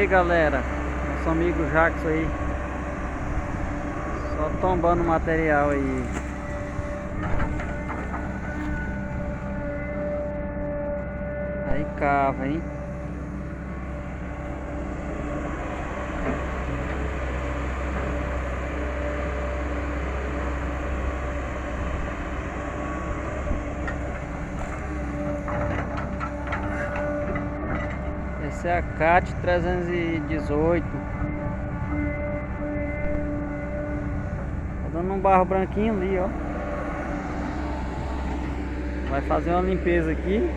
aí, galera, nosso amigo Jackson aí, só tombando material aí. Aí cava, hein? Essa é a CAT 318. Tá dando um barro branquinho ali, ó. Vai fazer uma limpeza aqui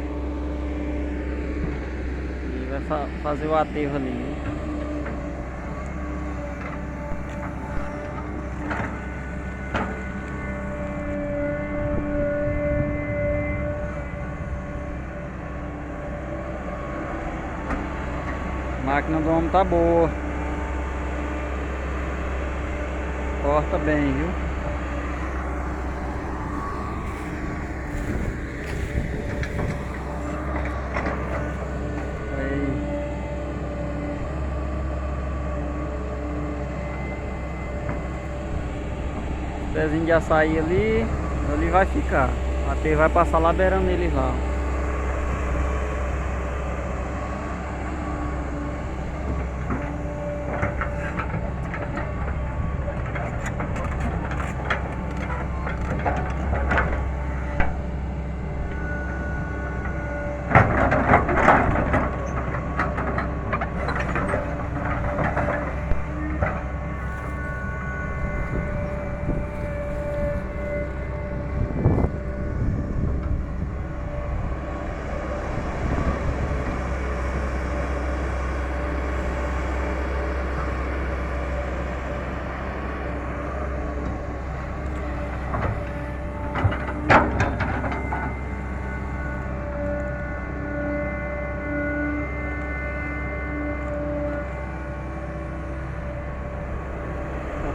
e vai fazer o aterro ali, né? A máquina do homem tá boa. Corta bem, viu? Aí. Pezinho de açaí ali vai ficar. O aterro vai passar lá beirando eles lá.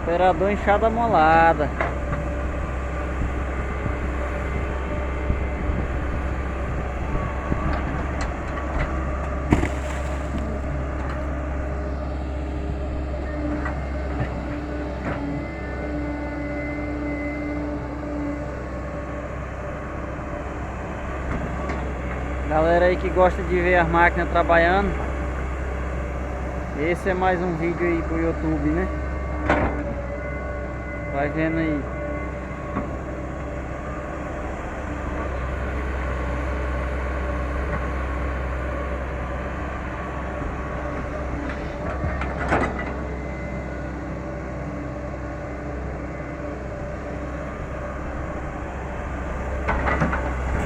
Operador enxada molada. Galera aí que gosta de ver as máquinas trabalhando, esse é mais um vídeo aí pro YouTube, né? Vai vendo aí.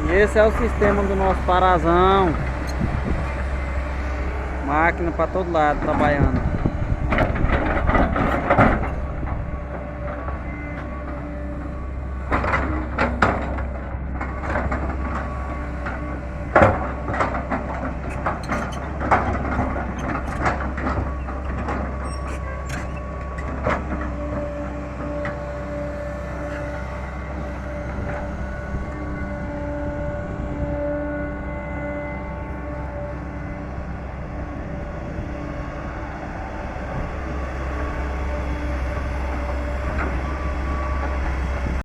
E esse é o sistema do nosso parazão. Máquina para todo lado trabalhando.